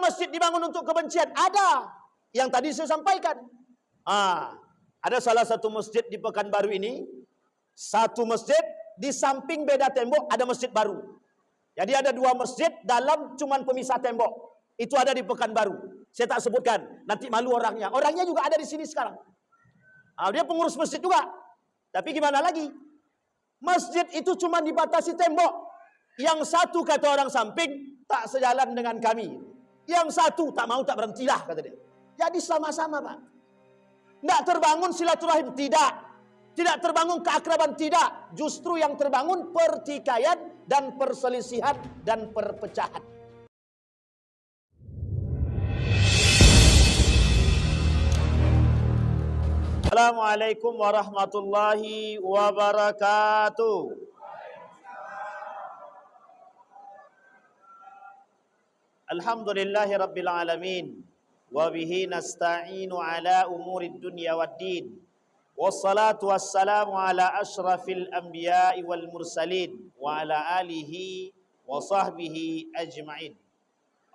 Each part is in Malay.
masjid dibangun untuk kebencian? Ada. Yang tadi saya sampaikan. Ada salah satu masjid di Pekanbaru ini, satu masjid di samping beda tembok ada masjid baru. Jadi ada dua masjid dalam cuman pemisah tembok. Itu ada di Pekanbaru. Saya tak sebutkan, nanti malu orangnya. Orangnya juga ada di sini sekarang. Dia pengurus masjid juga. Tapi gimana lagi? Masjid itu cuma dibatasi tembok. Yang satu kata orang samping, tak sejalan dengan kami. Yang satu tak mau, tak berhentilah kata dia. Jadi sama-sama Pak. Tidak terbangun silaturahim, tidak. Tidak terbangun keakraban, tidak. Justru yang terbangun pertikaian dan perselisihan dan perpecahan. Assalamualaikum warahmatullahi wabarakatuh. Alhamdulillahi rabbil alamin. Wa bihi nasta'inu ala umurid dunya waddin. Wassalatu wassalamu ala ashrafil anbiya'i wal mursalin. Wa ala alihi wa sahbihi ajma'in.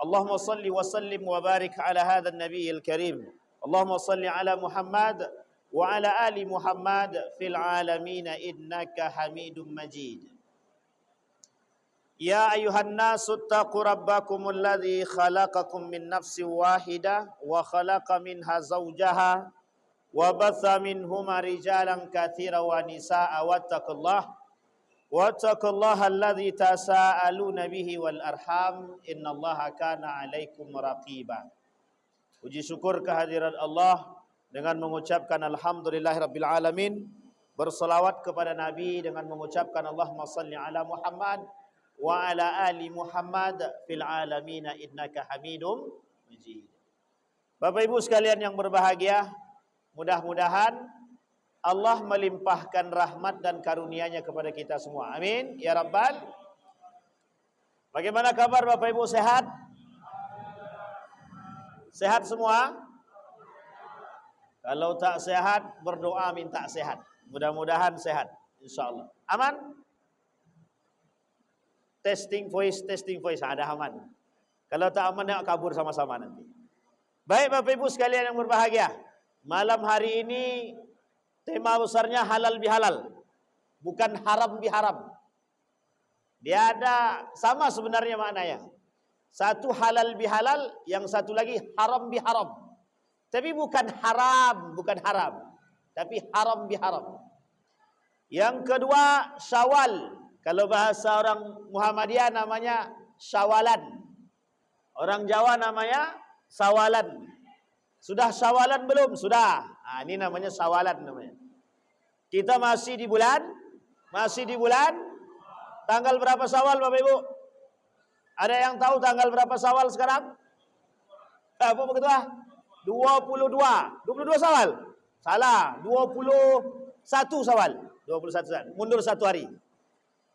Allahumma salli wa sallim wa barik ala hadha an-nabiyil karim. Allahumma salli ala Muhammad wa ala ali Muhammad fil alamin innaka Hamidum Majid. Ya ayuhan nasu taqu rabbakumul ladzi khalaqakum min nafsin wahidah wa khalaqa minha zawjaha wa batha minhuma rijalan katsiran wa nisaa wattaqullaha alladzi tasaaluna bihi wal arham innallaha kana 'alaikum raqiba. Puji syukur kehadirat Allah dengan mengucapkan alhamdulillahirabbil alamin, berselawat kepada Nabi dengan mengucapkan Allahumma shalli ala Muhammad wa ala ali Muhammad fil alamin innaka Hamidum Majid. Bapak Ibu sekalian yang berbahagia, mudah-mudahan Allah melimpahkan rahmat dan karunia-Nya kepada kita semua. Amin ya rabbal. Bagaimana kabar Bapak Ibu, sehat? Sehat semua? Kalau tak sehat, berdoa minta sehat. Mudah-mudahan sehat, insyaallah. Aman? Testing voice, ada aman. Kalau tak aman, nak kabur sama-sama nanti. Baik Bapak Ibu sekalian yang berbahagia, malam hari ini tema besarnya halal bihalal, bukan haram biharam. Dia ada sama sebenarnya maknanya. Satu halal bihalal, yang satu lagi haram biharam. Tapi bukan haram, tapi haram biharam. Yang kedua Syawal. Kalau bahasa orang Muhammadiyah namanya Syawalan. Orang Jawa namanya Sawalan. Sudah Syawalan belum? Sudah. Ini namanya Syawalan namanya. Kita masih di bulan tanggal berapa Syawal Bapak Ibu? Ada yang tahu tanggal berapa Syawal sekarang? Apa begitu ah? 22 Syawal. Salah, 21 Syawal. 21 Syawal. Mundur satu hari.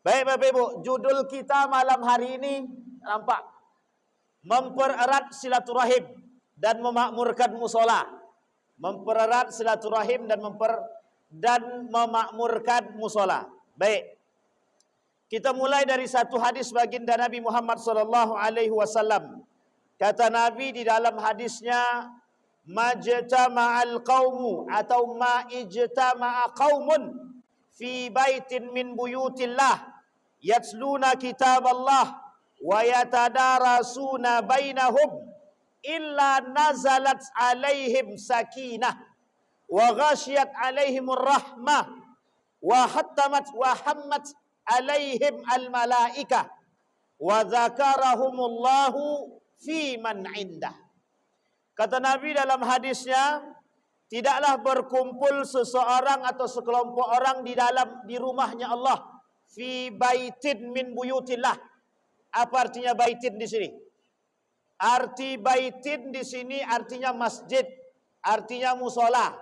Baik Bapak Ibu, judul kita malam hari ini nampak mempererat silaturahim dan memakmurkan musola. Mempererat silaturahim dan memakmurkan musola. Baik. Kita mulai dari satu hadis baginda Nabi Muhammad SAW. Kata Nabi di dalam hadisnya, majtama'al qaumu atau ma'ijtama'a qaumun fi baitin min buyutillah yatluna kitaballah wa yatadarasuna bainahum illa nazalat alaihim sakinah wa ghashiyat alaihimur rahmah wa hammat alaihim almalaikah wa dzakarahumullahu fi man indah. Kata Nabi dalam hadisnya, tidaklah berkumpul seseorang atau sekelompok orang di rumahnya Allah fi baitin min buyutillah. Apa artinya baitin di sini? Arti baitin di sini artinya masjid, artinya musola.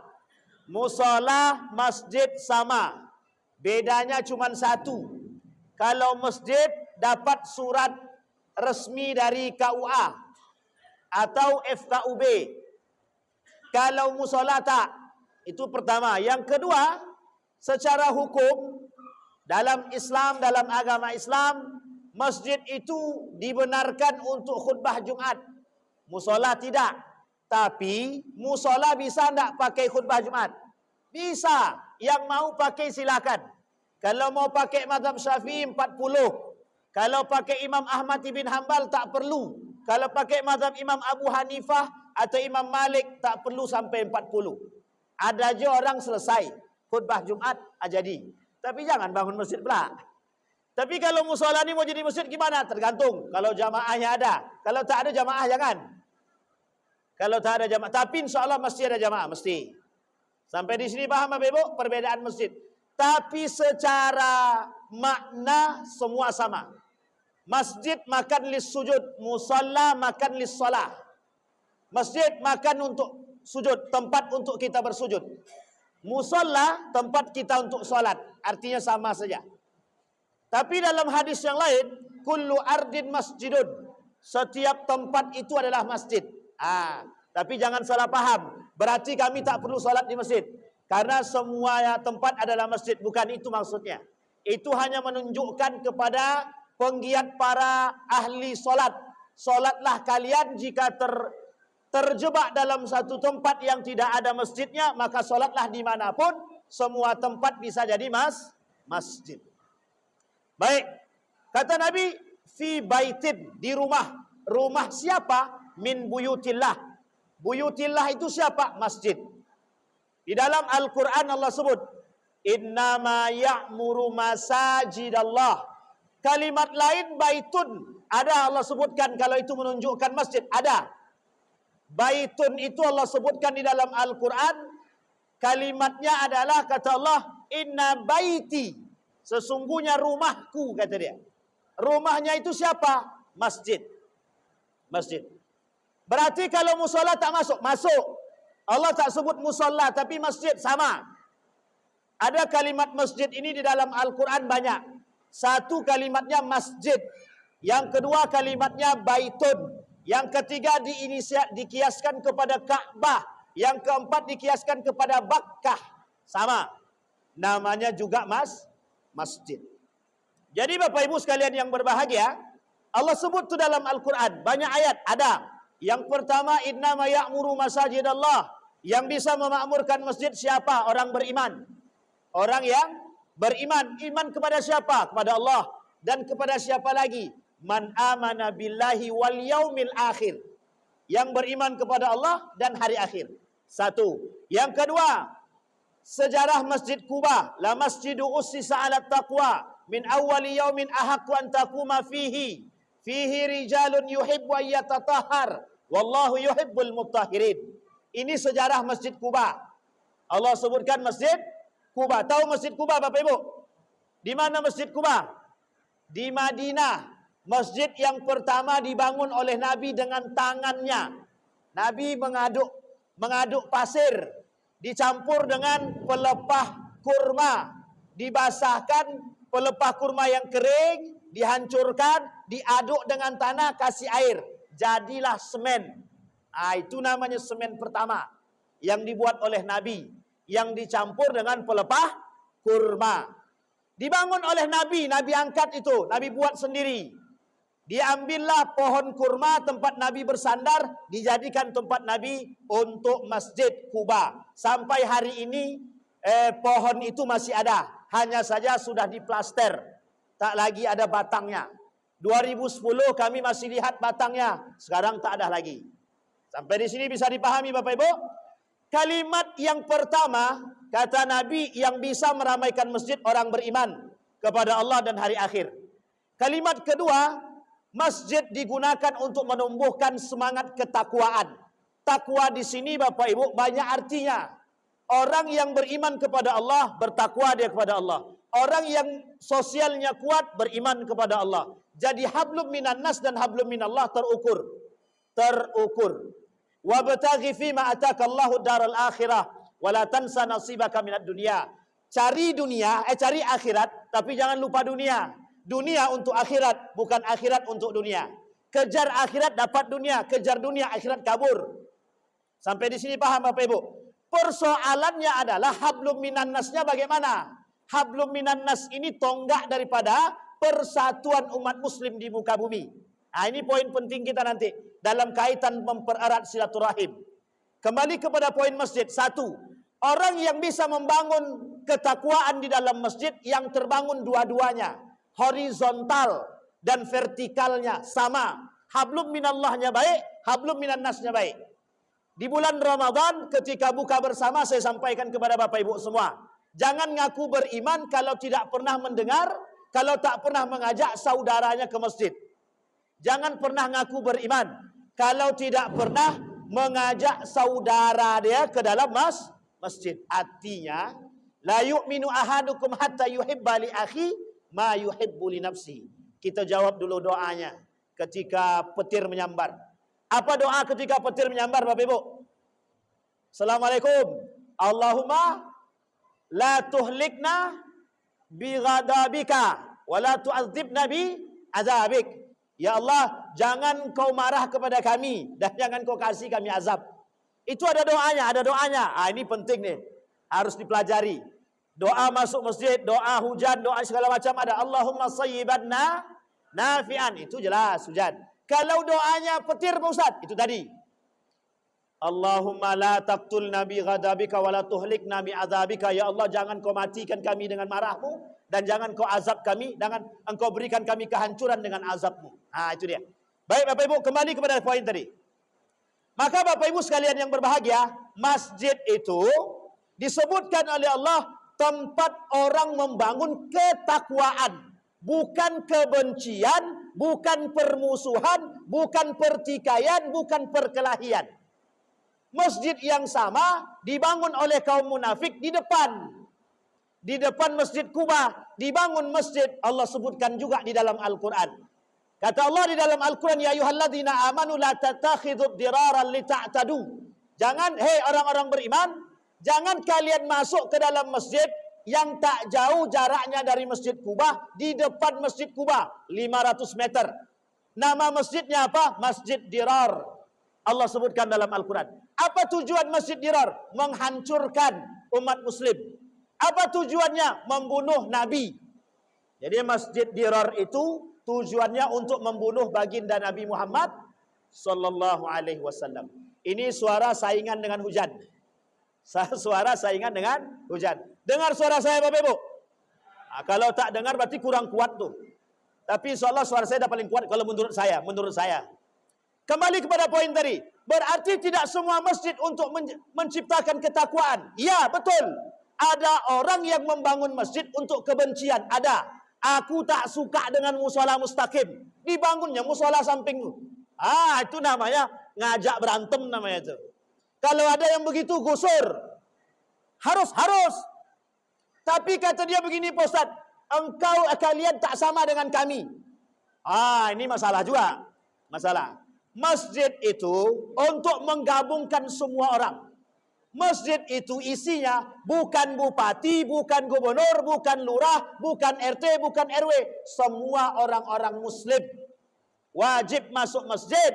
Musola, masjid sama. Bedanya cuma satu. Kalau masjid dapat surat resmi dari KUA atau FKUB. Kalau musola tak. Itu pertama. Yang kedua, secara hukum dalam Islam, dalam agama Islam, masjid itu dibenarkan untuk khutbah Jumat. Musola tidak. Tapi musola bisa enggak pakai khutbah Jumat? Bisa. Yang mau pakai silakan. Kalau mau pakai mazhab Syafi'i 40. Kalau pakai Imam Ahmad bin Hanbal tak perlu. Kalau pakai mazhab Imam Abu Hanifah atau Imam Malik tak perlu sampai 40. Ada aja orang selesai khutbah Jumat jadi. Tapi jangan bangun masjid pula. Tapi kalau musola ni mau jadi masjid gimana? Tergantung. Kalau jamaahnya ada. Kalau tak ada jamaah jangan. Kalau tak ada jamaah. Tapi insya Allah mesti ada jamaah. Mesti. Sampai di sini paham Bapak Ibu? Perbedaan masjid. Tapi secara makna semua sama. Masjid makan lis sujud. Musola makan lis solah. Masjid makan untuk sujud. Tempat untuk kita bersujud. Musola tempat kita untuk solat. Artinya sama saja. Tapi dalam hadis yang lain, kullu ardin masjidun. Setiap tempat itu adalah masjid. Tapi jangan salah paham. Berarti kami tak perlu solat di masjid. Karena semua tempat adalah masjid. Bukan itu maksudnya. Itu hanya menunjukkan kepada penggiat para ahli solat. Solatlah kalian jika terjebak dalam satu tempat yang tidak ada masjidnya. Maka solatlah dimanapun. Semua tempat bisa jadi masjid. Baik, kata Nabi, fi baitin, di rumah. Rumah siapa? Min buyutillah. Buyutillah itu siapa? Masjid. Di dalam Al-Quran Allah sebut, innama ya'muru masajidallah. Kalimat lain baitun. Ada Allah sebutkan kalau itu menunjukkan masjid. Ada. Baitun itu Allah sebutkan di dalam Al-Quran. Kalimatnya adalah kata Allah, inna baiti. Sesungguhnya rumahku, kata dia. Rumahnya itu siapa? Masjid. Masjid. Berarti kalau musola tak masuk? Masuk. Allah tak sebut musola, tapi masjid sama. Ada kalimat masjid ini di dalam Al-Quran banyak. Satu kalimatnya masjid. Yang kedua kalimatnya baitun. Yang ketiga dikiaskan kepada Ka'bah. Yang keempat dikiaskan kepada Bakkah. Sama. Namanya juga masjid. Jadi Bapak Ibu sekalian yang berbahagia, Allah sebut tu dalam Al-Quran. Banyak ayat ada. Yang pertama, innama ya'muru masajidallah. Yang bisa memakmurkan masjid siapa? Orang beriman. Orang yang beriman. Iman kepada siapa? Kepada Allah. Dan kepada siapa lagi? Man amana billahi wal yaumil akhir. Yang beriman kepada Allah dan hari akhir. Satu. Yang kedua, sejarah Masjid Quba, la masjidu ussisa 'ala taqwa min awwali yaumin ahaqqu an taquma fihi rijalun yuhibbu an yatatahhar wallahu yuhibbul mutahhirin. Ini sejarah Masjid Quba. Allah sebutkan Masjid Quba. Tahu Masjid Quba Bapak Ibu? Di mana Masjid Quba? Di Madinah. Masjid yang pertama dibangun oleh Nabi dengan tangannya. Nabi mengaduk pasir dicampur dengan pelepah kurma, dibasahkan pelepah kurma yang kering, dihancurkan, diaduk dengan tanah, kasih air, jadilah semen. Itu namanya semen pertama yang dibuat oleh Nabi, yang dicampur dengan pelepah kurma. Dibangun oleh Nabi, Nabi angkat itu, Nabi buat sendiri. Diambillah pohon kurma tempat Nabi bersandar, dijadikan tempat Nabi untuk Masjid Quba. Sampai hari ini pohon itu masih ada, hanya saja sudah diplaster, tak lagi ada batangnya. 2010 kami masih lihat batangnya, sekarang tak ada lagi. Sampai di sini bisa dipahami Bapak Ibu? Kalimat yang pertama, kata Nabi, yang bisa meramaikan masjid orang beriman kepada Allah dan hari akhir. Kalimat kedua, masjid digunakan untuk menumbuhkan semangat ketakwaan. Takwa di sini Bapak Ibu banyak artinya. Orang yang beriman kepada Allah, bertakwa dia kepada Allah. Orang yang sosialnya kuat, beriman kepada Allah. Jadi hablum minan nas dan hablum minallah terukur. Terukur. Wabtaghi fima ataka Allahu daral akhirah wala tansa nasibaka minad dunya. Cari dunia, cari akhirat, tapi jangan lupa dunia. Dunia untuk akhirat, bukan akhirat untuk dunia. Kejar akhirat dapat dunia, kejar dunia akhirat kabur. Sampai di sini paham Bapak Ibu? Persoalannya adalah hablum minan nasnya bagaimana? Hablum minan nas ini tonggak daripada persatuan umat muslim di muka bumi. Ini poin penting kita nanti dalam kaitan mempererat silaturahim. Kembali kepada poin masjid. Satu, orang yang bisa membangun ketakwaan di dalam masjid yang terbangun dua-duanya, horizontal dan vertikalnya sama. Hablum minallahnya baik, hablum minan nasnya baik. Di bulan Ramadan ketika buka bersama saya sampaikan kepada Bapak Ibu semua, jangan ngaku beriman kalau tidak pernah mendengar, kalau tak pernah mengajak saudaranya ke masjid. Jangan pernah ngaku beriman kalau tidak pernah mengajak saudara dia ke dalam masjid. Artinya, la yu'minu ahadukum hatta yuhibba li akhi ma yuhibbu li nafsi. Kita jawab dulu doanya ketika petir menyambar. Apa doa ketika petir menyambar, Bapak Ibu? Assalamualaikum. Allahumma la tuhlikna bi ghadabika wa la tu'adzibna bi azabik. Ya Allah, jangan kau marah kepada kami dan jangan kau kasih kami azab. Itu ada doanya, ada doanya. Ini penting nih, harus dipelajari. Doa masuk masjid, doa hujan, doa segala macam ada. Allahumma sayyiban nafi'an, itu jelas hujan. Kalau doanya petir, Pak Ustaz, itu tadi. Allahumma la taqtul nabi ghadabika wa la tuhlikna bi azabika. Ya Allah, jangan kau matikan kami dengan marahmu dan jangan kau azab kami, jangan engkau berikan kami kehancuran dengan azabmu. Itu dia. Baik Bapak Ibu, kembali kepada poin tadi. Maka Bapak Ibu sekalian yang berbahagia, masjid itu disebutkan oleh Allah tempat orang membangun ketakwaan, bukan kebencian, bukan permusuhan, bukan pertikaian, bukan perkelahian. Masjid yang sama dibangun oleh kaum munafik di depan. Di depan Masjid Kuba dibangun masjid. Allah sebutkan juga di dalam Al-Quran. Kata Allah di dalam Al-Quran, ya ayyuhalladzina amanu la tattakhidud diraran lita'tadu. Jangan, hei orang-orang beriman, jangan kalian masuk ke dalam masjid yang tak jauh jaraknya dari Masjid Kuba, di depan Masjid Kuba 500 meter. Nama masjidnya apa? Masjid Dirar. Allah sebutkan dalam Al-Quran. Apa tujuan Masjid Dirar? Menghancurkan umat muslim. Apa tujuannya? Membunuh Nabi. Jadi Masjid Dirar itu tujuannya untuk membunuh baginda Nabi Muhammad sallallahu alaihi wasallam. Ini suara saingan dengan hujan. Suara saingan dengan hujan. Dengar suara saya Bapak Ibu? Kalau tak dengar berarti kurang kuat tuh. Tapi insyaallah suara saya dah paling kuat kalau menurut saya. Kembali kepada poin tadi. Berarti tidak semua masjid untuk menciptakan ketakwaan. Ya, betul. Ada orang yang membangun masjid untuk kebencian. Ada. Aku tak suka dengan musola mustaqim. Dibangunnya musola samping. Itu namanya ngajak berantem namanya itu. Kalau ada yang begitu gusur. Harus. Tapi kata dia begini, Pak Ustaz, kalian tak sama dengan kami. Ini masalah juga. Masalah. Masjid itu untuk menggabungkan semua orang. Masjid itu isinya bukan bupati, bukan gubernur, bukan lurah, bukan RT, bukan RW. Semua orang-orang muslim wajib masuk masjid.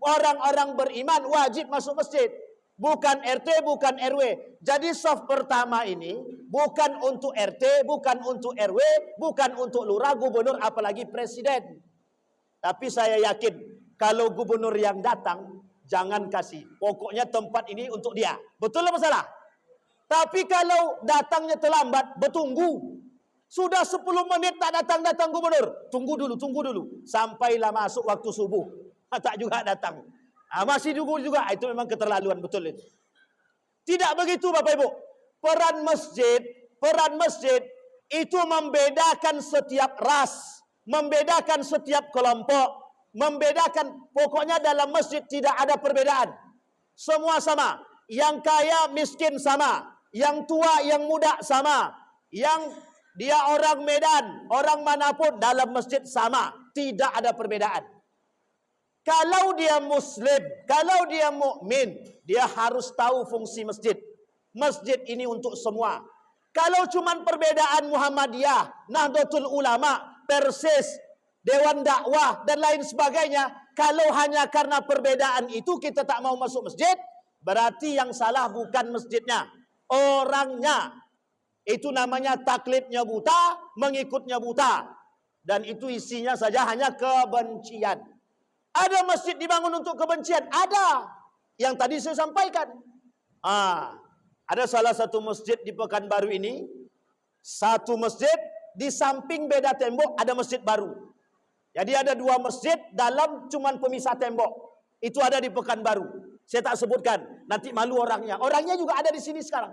Orang-orang beriman wajib masuk masjid. Bukan RT, bukan RW. Jadi saf pertama ini bukan untuk RT, bukan untuk RW, bukan untuk lurah, gubernur, apalagi presiden. Tapi saya yakin kalau gubernur yang datang, jangan kasih. Pokoknya tempat ini untuk dia. Betul apa salah? Tapi kalau datangnya terlambat, bertunggu. Sudah 10 menit tak datang gubernur. Tunggu dulu. Sampailah masuk waktu subuh. Tak juga datang. Masih tunggu juga. Itu memang keterlaluan, betul itu. Tidak begitu Bapak Ibu. Peran masjid itu membedakan setiap ras. Membedakan setiap kelompok. Membedakan, pokoknya dalam masjid tidak ada perbedaan. Semua sama. Yang kaya, miskin sama. Yang tua, yang muda sama. Yang dia orang Medan, orang manapun dalam masjid sama. Tidak ada perbedaan. Kalau dia muslim, kalau dia mukmin, dia harus tahu fungsi masjid. Masjid ini untuk semua. Kalau cuma perbedaan Muhammadiyah, Nahdlatul Ulama, Persis, Dewan Dakwah dan lain sebagainya, kalau hanya karena perbedaan itu kita tak mau masuk masjid, berarti yang salah bukan masjidnya, orangnya. Itu namanya taklidnya buta, mengikutnya buta. Dan itu isinya saja hanya kebencian. Ada masjid dibangun untuk kebencian? Ada. Yang tadi saya sampaikan. Ada salah satu masjid di Pekanbaru ini, satu masjid di samping beda tembok ada masjid baru. Jadi ada dua masjid dalam cuman pemisah tembok. Itu ada di Pekanbaru. Saya tak sebutkan, nanti malu orangnya. Orangnya juga ada di sini sekarang.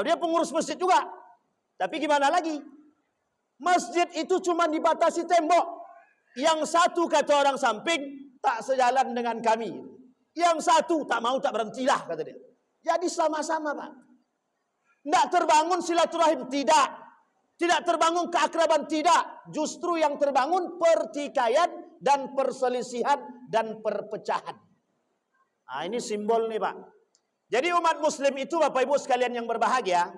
Dia pengurus masjid juga. Tapi gimana lagi? Masjid itu cuma dibatasi tembok. Yang satu kata orang samping tak sejalan dengan kami. Yang satu tak mau tak berhentilah kata dia. Jadi sama-sama Pak. Tidak terbangun silaturahim, tidak. Tidak terbangun keakraban, tidak. Justru yang terbangun pertikaian dan perselisihan dan perpecahan. Ini simbol nih Pak. Jadi umat muslim itu Bapak Ibu sekalian yang berbahagia,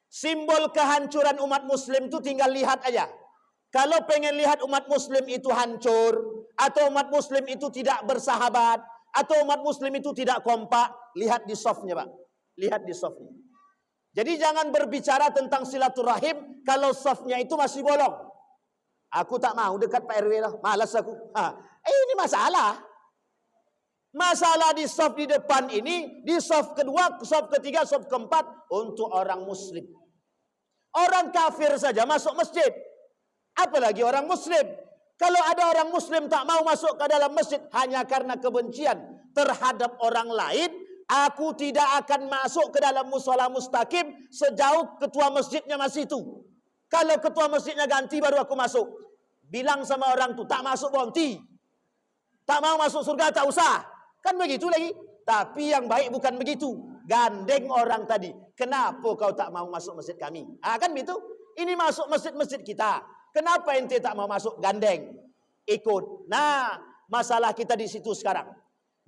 simbol kehancuran umat muslim itu tinggal lihat aja. Kalau pengen lihat umat muslim itu hancur, atau umat muslim itu tidak bersahabat, atau umat muslim itu tidak kompak, lihat di softnya Pak. Lihat di softnya. Jadi jangan berbicara tentang silaturahim kalau softnya itu masih bolong. Aku tak mau dekat Pak RW lah, malas aku. Ini masalah. Masalah di soft di depan ini, di soft kedua, soft ketiga, soft keempat untuk orang muslim. Orang kafir saja masuk masjid. Apalagi orang muslim. Kalau ada orang muslim tak mau masuk ke dalam masjid hanya karena kebencian terhadap orang lain, aku tidak akan masuk ke dalam mushola mustaqim sejauh ketua masjidnya masih itu. Kalau ketua masjidnya ganti baru aku masuk. Bilang sama orang tu, tak masuk bonti. Tak mau masuk surga tak usah. Kan begitu lagi. Tapi yang baik bukan begitu. Gandeng orang tadi. Kenapa kau tak mau masuk masjid kami? Kan begitu. Ini masuk masjid-masjid kita. Kenapa ente tak mau masuk? Gandeng. Ikut. Nah, masalah kita di situ sekarang.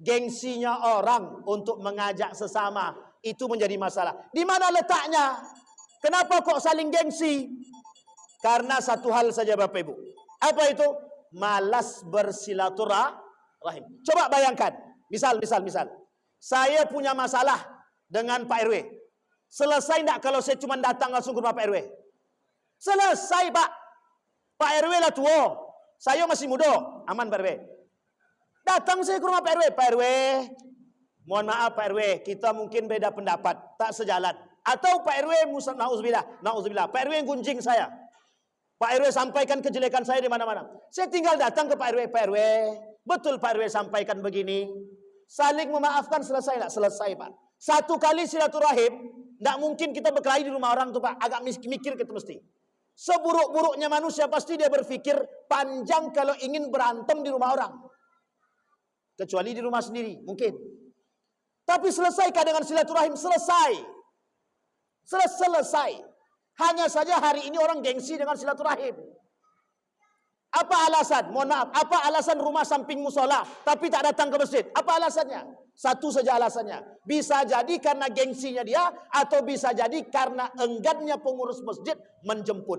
Gengsinya orang untuk mengajak sesama. Itu menjadi masalah. Di mana letaknya? Kenapa kok saling gengsi? Karena satu hal saja Bapak Ibu. Apa itu? Malas bersilaturahim. Coba bayangkan. Misal. Saya punya masalah dengan Pak RW. Selesai enggak kalau saya cuma datang langsung ke rumah Pak RW? Selesai Pak. Pak RW lah tua. Saya masih muda. Aman Pak RW. Datang saya ke rumah Pak RW. Pak RW, mohon maaf Pak RW, kita mungkin beda pendapat. Tak sejalan. Atau Pak RW, na'udzubillah. Pak RW yang gunjing saya. Pak RW sampaikan kejelekan saya di mana-mana. Saya tinggal datang ke Pak RW. Pak RW, betul Pak RW sampaikan begini. Saling memaafkan selesai tak? Selesai Pak. Satu kali silaturahim, tidak mungkin kita berkelahi di rumah orang tuh Pak. Agak mikir kita mesti. Seburuk-buruknya manusia pasti dia berpikir panjang kalau ingin berantem di rumah orang. Kecuali di rumah sendiri, mungkin. Tapi selesaikah dengan silaturahim? Selesai. Selesai. Hanya saja hari ini orang gengsi dengan silaturahim. Apa alasan? Mohon maaf, apa alasan rumah samping musola tapi tak datang ke masjid? Apa alasannya? Satu saja alasannya. Bisa jadi karena gengsinya dia atau bisa jadi karena enggannya pengurus masjid menjemput.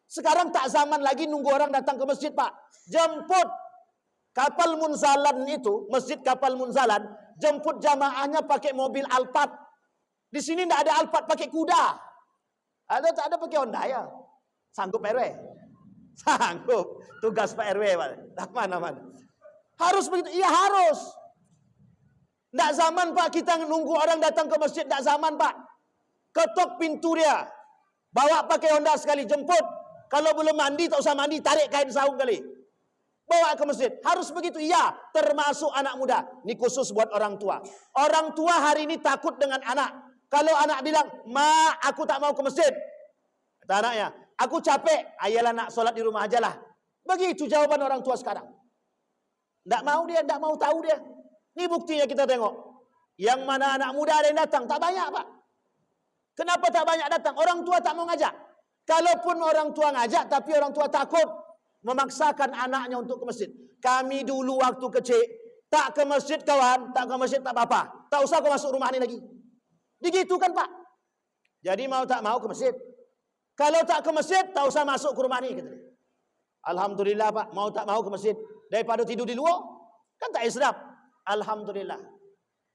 Sekarang tak zaman lagi nunggu orang datang ke masjid, Pak. Jemput. Kapal Munzalan itu, masjid Kapal Munzalan, jemput jamaahnya pakai mobil Alphard. Di sini tidak ada Alphard, pakai kuda. Tak ada pakai Honda ya. Sanggup RW? Sanggup. Tugas Pak RW, Pak. Mana-mana. Harus begitu? Iya harus. Tidak zaman Pak kita nunggu orang datang ke masjid. Tidak zaman Pak. Ketok pintu dia. Bawa pakai Honda sekali, jemput. Kalau belum mandi, tak usah mandi, tarik kain saung kali. Bawa ke masjid. Harus begitu? Iya. Termasuk anak muda. Ini khusus buat orang tua. Orang tua hari ini takut dengan anak. Kalau anak bilang, Ma, aku tak mau ke masjid. Kata anaknya, aku capek. Ayalah nak solat di rumah aja lah. Begitu jawaban orang tua sekarang. Tidak mau dia, tidak mau tahu dia. Ini buktinya kita tengok. Yang mana anak muda ada yang datang. Tak banyak Pak. Kenapa tak banyak datang? Orang tua tak mau ngajak. Kalaupun orang tua ngajak, tapi orang tua takut memaksakan anaknya untuk ke masjid. Kami dulu waktu kecil, tak ke masjid kawan, tak ke masjid tak apa-apa. Tak usah kau masuk rumah ini lagi. Begitu kan Pak? Jadi mau tak mau ke masjid. Kalau tak ke masjid, tak usah masuk ke rumah ini. Alhamdulillah Pak, mau tak mau ke masjid. Daripada tidur di luar, kan tak sedap. Alhamdulillah.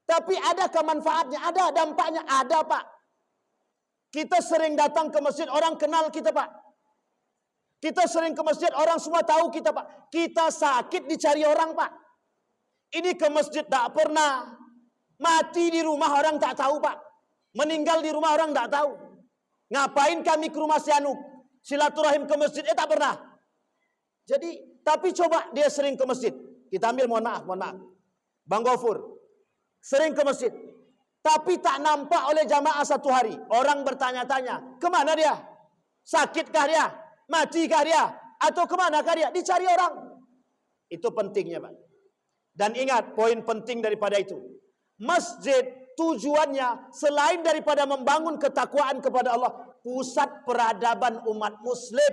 Tapi adakah manfaatnya? Ada dampaknya? Ada Pak. Kita sering datang ke masjid, orang kenal kita Pak. Kita sering ke masjid, orang semua tahu kita, Pak. Kita sakit dicari orang, Pak. Ini ke masjid tak pernah. Mati di rumah orang tak tahu, Pak. Meninggal di rumah orang tak tahu. Ngapain kami ke rumah si Anu? Silaturahim ke masjid, tak pernah. Jadi, tapi coba dia sering ke masjid. Kita ambil, mohon maaf. Bang Gofur, sering ke masjid. Tapi tak nampak oleh jamaah satu hari. Orang bertanya-tanya, kemana dia? Sakitkah dia? Matikah dia? Atau kemanakah dia? Dicari orang. Itu pentingnya, Pak. Dan ingat, poin penting daripada itu. Masjid tujuannya selain daripada membangun ketakwaan kepada Allah, pusat peradaban umat muslim.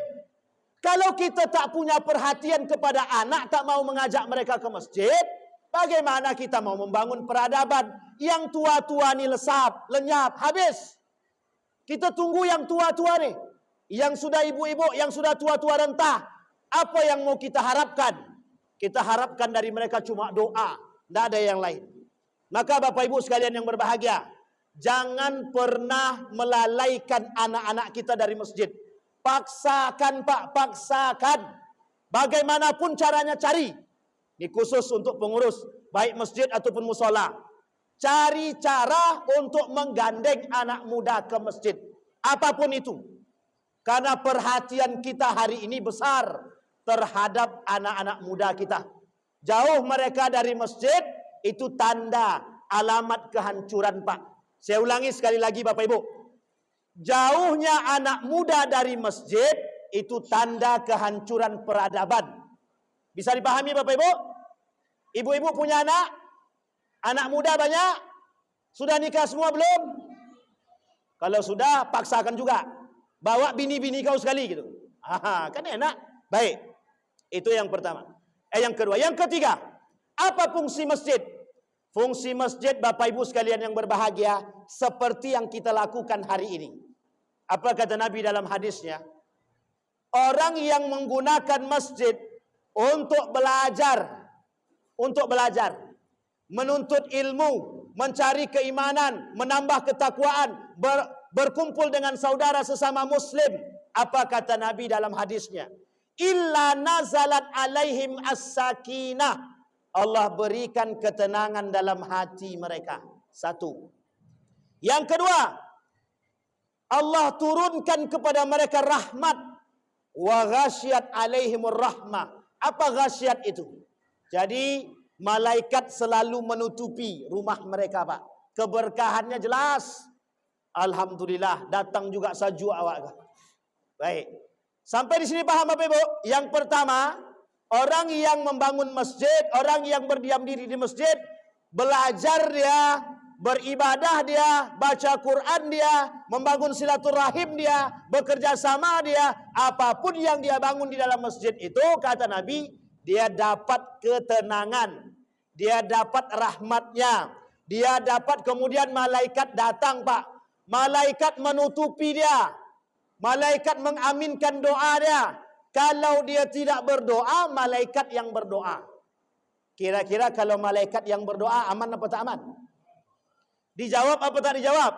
Kalau kita tak punya perhatian kepada anak, tak mau mengajak mereka ke masjid, bagaimana kita mau membangun peradaban? Yang tua-tua ni lesap, lenyap, habis. Kita tunggu yang tua-tua ni. Yang sudah ibu-ibu, yang sudah tua-tua rentah. Apa yang mau kita harapkan? Kita harapkan dari mereka cuma doa. Tidak ada yang lain. Maka Bapak Ibu sekalian yang berbahagia, jangan pernah melalaikan anak-anak kita dari masjid. Paksakan, Pak, paksakan. Bagaimanapun caranya cari. Ini khusus untuk pengurus, baik masjid ataupun musola. Cari cara untuk menggandeng anak muda ke masjid. Apapun itu. Karena perhatian kita hari ini besar terhadap anak-anak muda kita. Jauh mereka dari masjid, itu tanda alamat kehancuran, Pak. Saya ulangi sekali lagi, Bapak Ibu. Jauhnya anak muda dari masjid, itu tanda kehancuran peradaban. Bisa dipahami, Bapak Ibu? Ibu-ibu punya anak? Anak muda banyak? Sudah nikah semua belum? Kalau sudah, paksakan juga. Bawa bini-bini kau sekali gitu. Kan enak. Baik. Itu yang pertama. Yang kedua. Yang ketiga. Apa fungsi masjid? Fungsi masjid, Bapak Ibu sekalian yang berbahagia, seperti yang kita lakukan hari ini. Apa kata Nabi dalam hadisnya? Orang yang menggunakan masjid untuk belajar, menuntut ilmu, mencari keimanan, menambah ketakwaan, berkumpul dengan saudara sesama muslim. Apa kata Nabi dalam hadisnya? Illa nazalat alaihim as-sakinah. Allah berikan ketenangan dalam hati mereka. Satu. Yang kedua, Allah turunkan kepada mereka rahmat. Wa ghasyat alaihimur rahmah. Apa ghasyat itu? Jadi malaikat selalu menutupi rumah mereka, Pak. Keberkahannya jelas. Alhamdulillah, datang juga saju awak. Baik. Sampai di sini paham Bapak Ibu? Yang pertama, orang yang membangun masjid, orang yang berdiam diri di masjid, belajar dia, beribadah dia, baca Quran dia, membangun silaturahim dia, bekerja sama dia, apapun yang dia bangun di dalam masjid itu, kata Nabi, dia dapat ketenangan, dia dapat rahmatnya, dia dapat kemudian malaikat datang, Pak. Malaikat menutupi dia, malaikat mengaminkan doa dia. Kalau dia tidak berdoa, malaikat yang berdoa. Kira-kira kalau malaikat yang berdoa aman apa tak aman? Dijawab apa tak dijawab?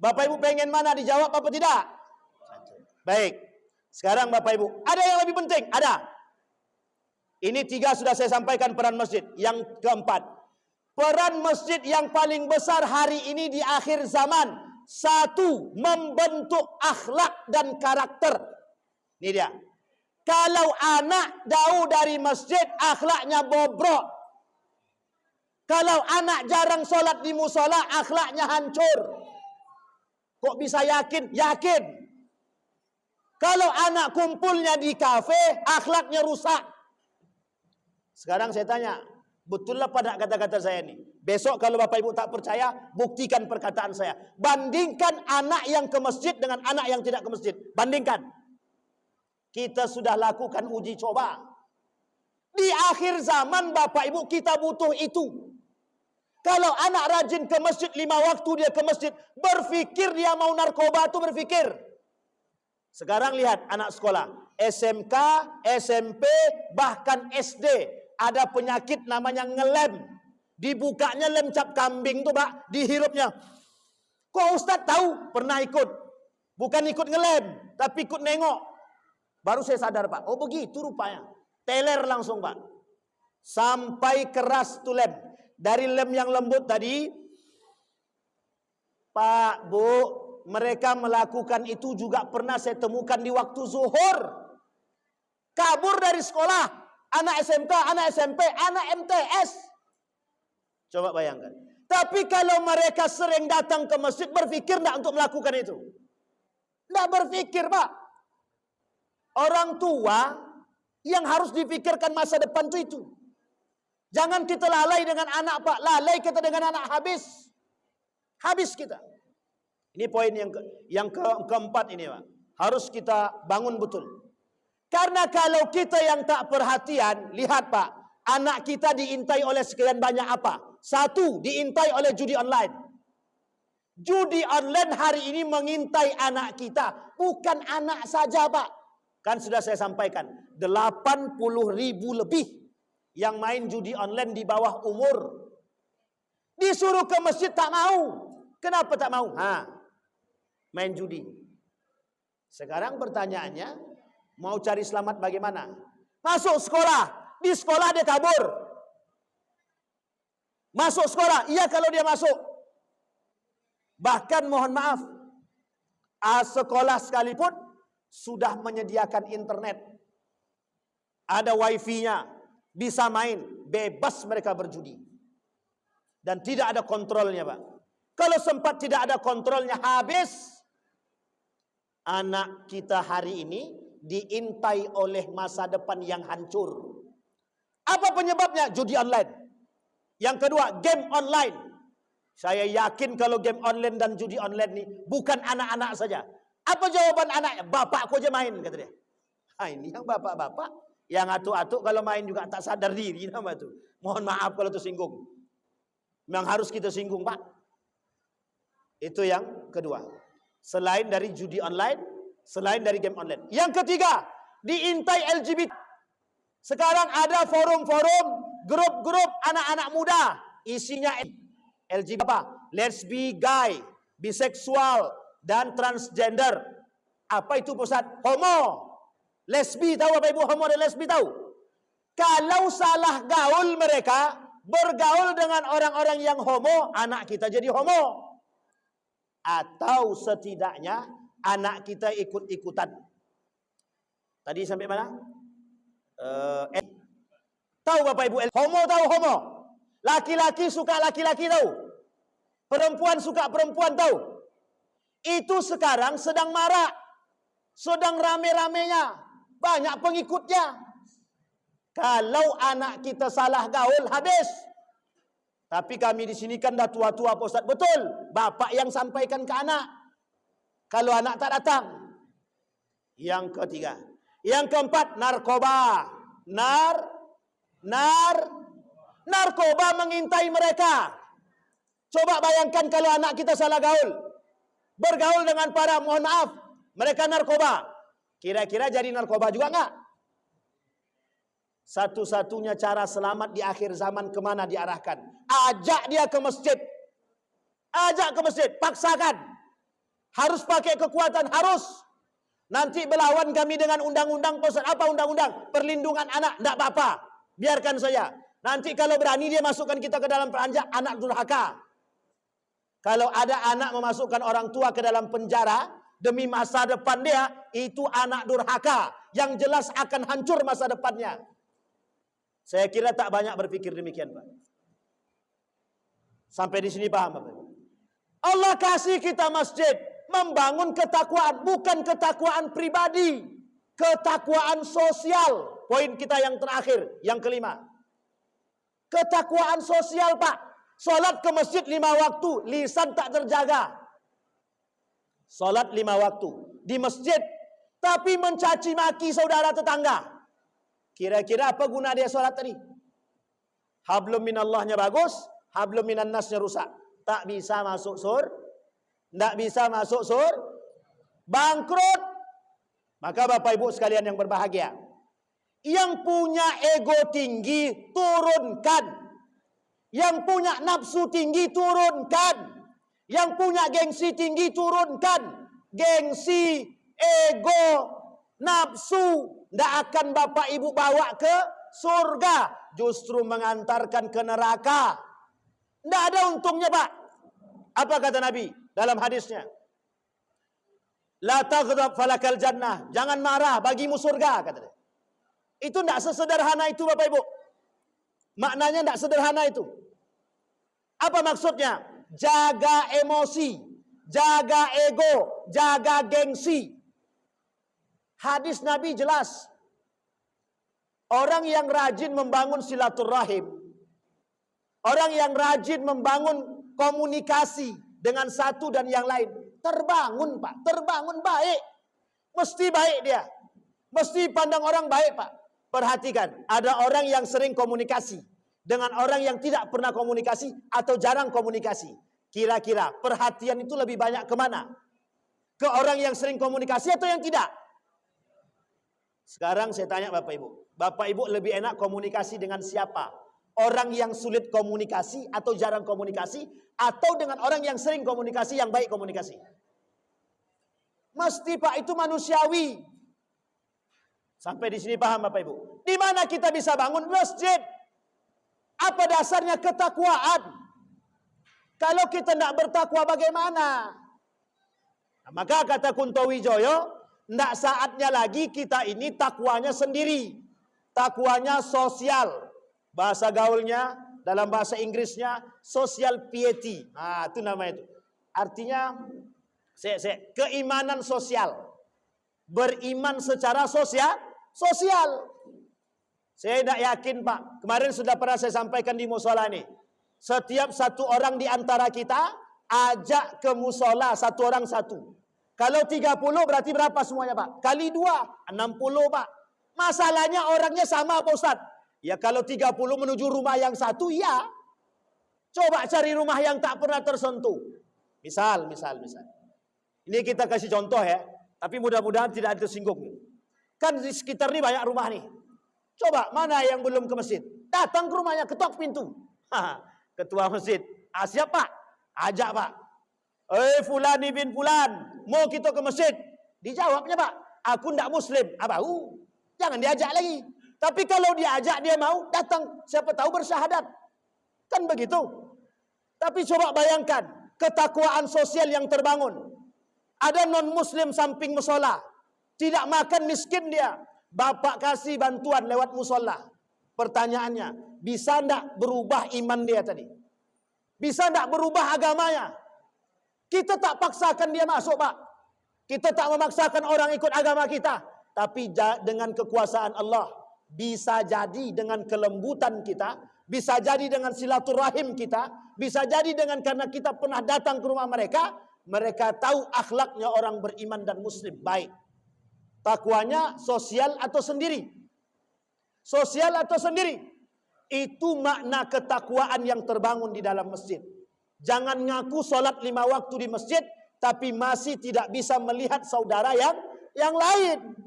Bapak Ibu pengen mana, dijawab apa tidak? Baik. Sekarang Bapak Ibu, ada yang lebih penting? Ada. Ini 3 sudah saya sampaikan peran masjid. Yang keempat, peran masjid yang paling besar hari ini di akhir zaman. 1, membentuk akhlak dan karakter. Ini dia. Kalau anak jauh dari masjid, akhlaknya bobrok. Kalau anak jarang sholat di musola, akhlaknya hancur. Kok bisa yakin? Yakin. Kalau anak kumpulnya di kafe, akhlaknya rusak. Sekarang saya tanya, betullah pada kata-kata saya ini? Besok kalau Bapak Ibu tak percaya, buktikan perkataan saya. Bandingkan anak yang ke masjid dengan anak yang tidak ke masjid. Bandingkan. Kita sudah lakukan uji coba. Di akhir zaman Bapak Ibu kita butuh itu. Kalau anak rajin ke masjid 5 waktu dia ke masjid, berpikir dia mau narkoba itu berpikir. Sekarang lihat anak sekolah, SMK, SMP, bahkan SD, ada penyakit namanya ngelem. Dibukanya lem cap kambing tuh, Pak, dihirupnya. Kok Ustadz tahu? Pernah ikut. Bukan ikut ngelem, tapi ikut nengok. Baru saya sadar Pak, oh begitu rupanya. Teler langsung Pak. Sampai keras tuh lem. Dari lem yang lembut tadi, Pak, Bu, mereka melakukan itu juga pernah saya temukan di waktu zuhur. Kabur dari sekolah. Anak SMK, anak SMP, anak MTS. Coba bayangkan. Tapi kalau mereka sering datang ke masjid, berpikir enggak untuk melakukan itu? Enggak berpikir Pak. Orang tua yang harus dipikirkan masa depan itu. Jangan kita lalai dengan anak Pak. Lalai kita dengan anak habis. Habis kita. Ini poin yang keempat ini Pak. Harus kita bangun betul. Karena kalau kita yang tak perhatian, lihat Pak, anak kita diintai oleh sekian banyak apa? Satu, diintai oleh judi online. Judi online hari ini mengintai anak kita. Bukan anak saja Pak. Kan sudah saya sampaikan, 80.000 lebih yang main judi online di bawah umur. Disuruh ke masjid tak mau. Kenapa tak mau? Main judi. Sekarang pertanyaannya, mau cari selamat bagaimana? Masuk sekolah, di sekolah dia kabur. Masuk sekolah, iya kalau dia masuk. Bahkan mohon maaf, sekolah sekalipun sudah menyediakan internet. Ada wifi-nya, bisa main, bebas mereka berjudi. Dan tidak ada kontrolnya Pak. Kalau sempat tidak ada kontrolnya, habis. Anak kita hari ini diintai oleh masa depan yang hancur. Apa penyebabnya? Judi online. Yang kedua, game online. Saya yakin kalau game online dan judi online ini bukan anak-anak saja. Apa jawaban anaknya? Bapakku aja main, kata dia. Ini yang bapak-bapak yang atuk-atuk kalau main juga tak sadar diri nama itu. Mohon maaf kalau tersinggung. Memang harus kita singgung Pak. Itu yang kedua. Selain dari judi online, selain dari game online. Yang ketiga, diintai LGBT. Sekarang ada forum-forum, grup-grup anak-anak muda. Isinya LGBT apa? Lesbi, gay, biseksual, dan transgender. Apa itu Ustaz? Homo. Lesbi, tahu Bapak Ibu homo dan lesbi tahu? Kalau salah gaul mereka, bergaul dengan orang-orang yang homo, anak kita jadi homo. Atau setidaknya anak kita ikut-ikutan. Tadi sampai mana? Tahu Bapak Ibu, homo tahu homo. Laki-laki suka laki-laki tahu. Perempuan suka perempuan tahu. Itu sekarang sedang marak. Sedang rame-ramenya. Banyak pengikutnya. Kalau anak kita salah gaul, habis. Tapi kami di sini kan dah tua-tua Pak Ustaz. Betul. Bapak yang sampaikan ke anak. Kalau anak tak datang. Yang ketiga. Yang keempat, narkoba. Narkoba mengintai mereka. Coba bayangkan kalau anak kita salah gaul. Bergaul dengan para, mohon maaf, mereka narkoba. Kira-kira jadi narkoba juga enggak? Satu-satunya cara selamat di akhir zaman kemana diarahkan? Ajak dia ke masjid. Ajak ke masjid, paksakan. Harus pakai kekuatan, harus. Nanti berlawan kami dengan undang-undang. Apa undang-undang? Perlindungan anak, enggak apa-apa. Biarkan saja. Nanti kalau berani dia masukkan kita ke dalam peranjak, anak durhaka. Kalau ada anak memasukkan orang tua ke dalam penjara demi masa depan dia, itu anak durhaka. Yang jelas akan hancur masa depannya. Saya kira tak banyak berpikir demikian, Pak. Sampai di sini paham, Bapak? Allah kasih kita masjid, membangun ketakwaan, bukan ketakwaan pribadi, ketakwaan sosial. Poin kita yang terakhir, yang kelima. Ketakwaan sosial, Pak. Salat ke masjid 5 waktu, lisan tak terjaga. Salat 5 waktu di masjid, tapi mencaci maki saudara tetangga. Kira-kira apa guna dia salat tadi? Hablum minallahnya bagus, hablum minan nasnya rusak. Tak bisa masuk sur, tak bisa masuk sur, bangkrut. Maka Bapak Ibu sekalian yang berbahagia, yang punya ego tinggi turunkan. Yang punya nafsu tinggi turunkan. Yang punya gengsi tinggi turunkan. Gengsi, ego, Nafsu tidak akan bapak ibu bawa ke surga, justru mengantarkan ke neraka. Tidak ada untungnya, Pak. Apa kata Nabi dalam hadisnya? La taghdab falakal jannah. Jangan marah, bagimu surga, kata dia. Itu tidak sesederhana itu, Bapak Ibu. Maknanya tidak sederhana itu. Apa maksudnya? Jaga emosi, jaga ego, jaga gengsi. Hadis Nabi jelas. Orang yang rajin membangun silaturahim, orang yang rajin membangun komunikasi dengan satu dan yang lain, terbangun, Pak. Terbangun baik. Mesti baik dia. Mesti pandang orang baik, Pak. Perhatikan, ada orang yang sering komunikasi dengan orang yang tidak pernah komunikasi atau jarang komunikasi. Kira-kira perhatian itu lebih banyak kemana? Ke orang yang sering komunikasi atau yang tidak? Sekarang saya tanya Bapak Ibu. Bapak Ibu lebih enak komunikasi dengan siapa? Orang yang sulit komunikasi atau jarang komunikasi? Atau dengan orang yang sering komunikasi, yang baik komunikasi? Mesti, Pak, itu manusiawi. Sampai di sini paham Bapak Ibu? Di mana kita bisa bangun masjid? Apa dasarnya? Ketakwaan. Kalau kita tidak bertakwa bagaimana? Nah, maka kata Kunto Wijoyo, tidak saatnya lagi kita ini takwanya sendiri. Takwanya sosial. Bahasa gaulnya, dalam bahasa Inggrisnya, social piety. Nah, itu namanya itu. Artinya, keimanan sosial. Beriman secara sosial. Saya tidak yakin, Pak. Kemarin sudah pernah saya sampaikan di musola ini. Setiap satu orang di antara kita, ajak ke musola satu orang satu. Kalau 30 berarti berapa semuanya, Pak? Kali 2, 60, Pak. Masalahnya orangnya sama, Pak Ustaz. Ya kalau 30 menuju rumah yang satu, ya. Coba cari rumah yang tak pernah tersentuh. Misal. Ini kita kasih contoh ya. Tapi mudah-mudahan tidak tersinggung. Kan di sekitar ini banyak rumah nih. Coba mana yang belum ke masjid? Datang ke rumahnya, ketok pintu. Ketua masjid. Siap, Pak? Ajak, Pak. Fulan bin Fulan, mau kita ke masjid? Dijawabnya, Pak, aku tidak muslim. Jangan diajak lagi. Tapi kalau diajak dia mau, datang. Siapa tahu bersyahadat. Kan begitu. Tapi coba bayangkan, ketakwaan sosial yang terbangun. Ada non-muslim samping musola. Tidak makan, miskin dia. Bapak kasih bantuan lewat musola. Pertanyaannya, bisa tidak berubah iman dia tadi? Bisa tidak berubah agamanya? Kita tak paksakan dia masuk, Pak. Kita tak memaksakan orang ikut agama kita. Tapi dengan kekuasaan Allah, bisa jadi dengan kelembutan kita, bisa jadi dengan silaturahim kita, bisa jadi dengan karena kita pernah datang ke rumah mereka, mereka tahu akhlaknya orang beriman dan muslim baik. Takwanya sosial atau sendiri? Sosial atau sendiri? Itu makna ketakwaan yang terbangun di dalam masjid. Jangan ngaku sholat 5 waktu di masjid, tapi masih tidak bisa melihat saudara yang lain.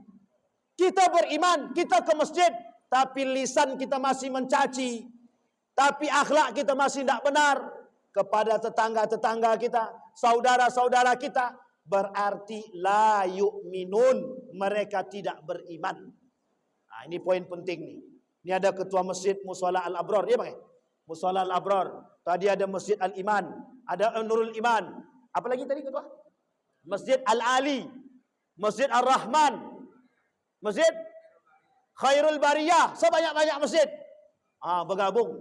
Kita beriman, kita ke masjid, tapi lisan kita masih mencaci. Tapi akhlak kita masih tidak benar kepada tetangga-tetangga kita, saudara-saudara kita. Berarti la yu'minun, mereka tidak beriman. Nah, ini poin penting nih. Ini ada ketua masjid Mushola Al-Abrar, ya Bang? Mushola Al-Abrar. Tadi ada Masjid Al-Iman, ada Nurul Iman. Apa lagi tadi ketua? Masjid Al-Ali, Masjid Ar-Rahman, Masjid Khairul Bariyah. Sebanyak-banyak masjid. Bergabung,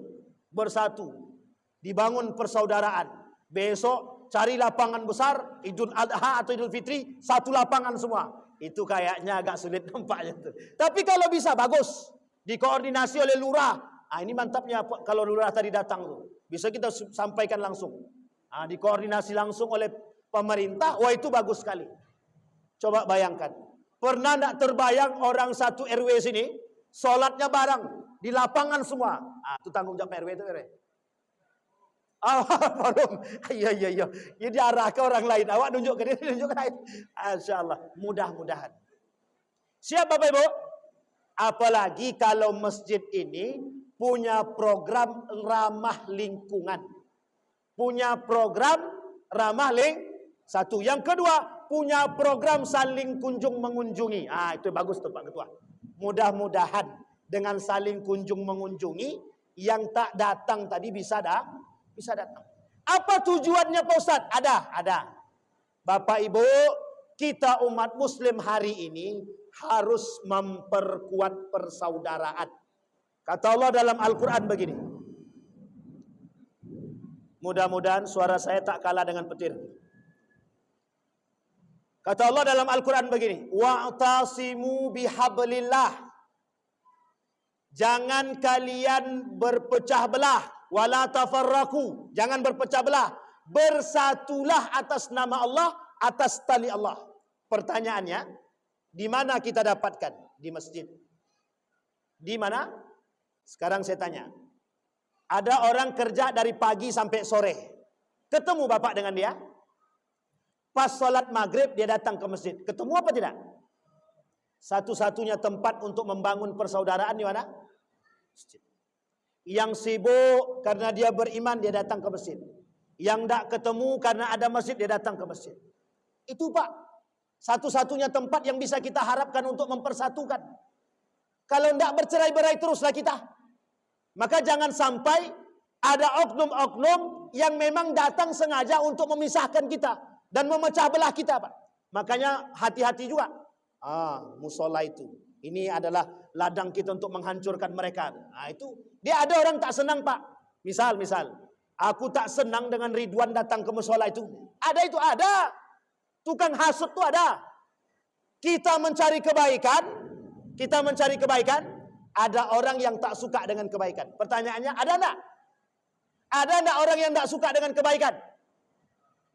bersatu, dibangun persaudaraan. Besok cari lapangan besar, Idul Adha atau Idul Fitri, satu lapangan semua. Itu kayaknya agak sulit nampaknya. Tapi kalau bisa bagus, dikoordinasi oleh lurah. Ini mantapnya kalau lurah tadi datang tuh. Bisa kita sampaikan langsung. Dikoordinasi langsung oleh pemerintah. Wah, itu bagus sekali. Coba bayangkan. Pernah tidak terbayang orang satu RW sini, sholatnya bareng di lapangan semua. Itu tanggung jawab RW itu, RW. Belum. Iya. Ini diarah ke orang lain. Awak nunjuk ke dia, nunjuk ke lain. Insya Allah. Mudah-mudahan. Siap Bapak Ibu? Apalagi kalau masjid ini punya program ramah lingkungan. Punya program ramah satu. Yang kedua, punya program saling kunjung mengunjungi. Itu bagus tuh Pak Ketua. Mudah-mudahan dengan saling kunjung mengunjungi, yang tak datang tadi bisa datang. Apa tujuannya Pak Ustadz? Ada. Bapak Ibu, kita umat Muslim hari ini harus memperkuat persaudaraan. Kata Allah dalam Al-Quran begini. Mudah-mudahan suara saya tak kalah dengan petir. Kata Allah dalam Al-Quran begini. Wa'tasimu bihablillah. Jangan kalian berpecah belah. Wala tafarraku. Jangan berpecah belah. Bersatulah atas nama Allah, atas tali Allah. Pertanyaannya, di mana kita dapatkan? Di masjid. Di mana? Sekarang saya tanya. Ada orang kerja dari pagi sampai sore. Ketemu bapak dengan dia? Pas sholat maghrib dia datang ke masjid. Ketemu apa tidak? Satu-satunya tempat untuk membangun persaudaraan di mana? Masjid. Yang sibuk karena dia beriman dia datang ke masjid. Yang tidak ketemu karena ada masjid dia datang ke masjid. Itu Pak. Satu-satunya tempat yang bisa kita harapkan untuk mempersatukan. Kalau tidak bercerai-berai teruslah kita. Maka jangan sampai ada oknum-oknum yang memang datang sengaja untuk memisahkan kita dan memecah belah kita, Pak. Makanya hati-hati juga. Musola itu. Ini adalah ladang kita untuk menghancurkan mereka. Itu dia ada orang tak senang, Pak. Misal, aku tak senang dengan Ridwan datang ke musola itu. Ada. Tukang hasut itu ada. Kita mencari kebaikan, ada orang yang tak suka dengan kebaikan. Pertanyaannya, ada enggak? Ada enggak orang yang tak suka dengan kebaikan?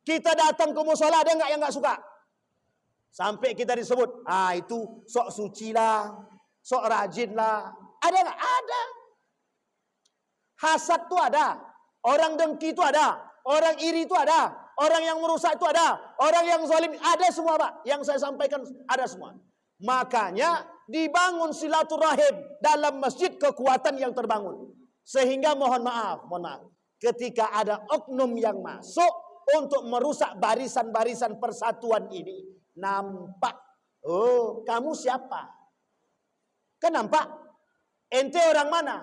Kita datang ke musola, ada enggak yang enggak suka? Sampai kita disebut, itu sok suci lah, sok rajin lah. Ada enggak? Ada. Hasad itu ada. Orang dengki itu ada. Orang iri itu ada. Orang yang merusak itu ada. Orang yang zalim ada semua, Pak. Yang saya sampaikan ada semua. Makanya dibangun silaturahim dalam masjid, kekuatan yang terbangun. Sehingga mohon maaf. Ketika ada oknum yang masuk untuk merusak barisan-barisan persatuan ini, nampak. Oh, kamu siapa? Kan nampak? Ente orang mana?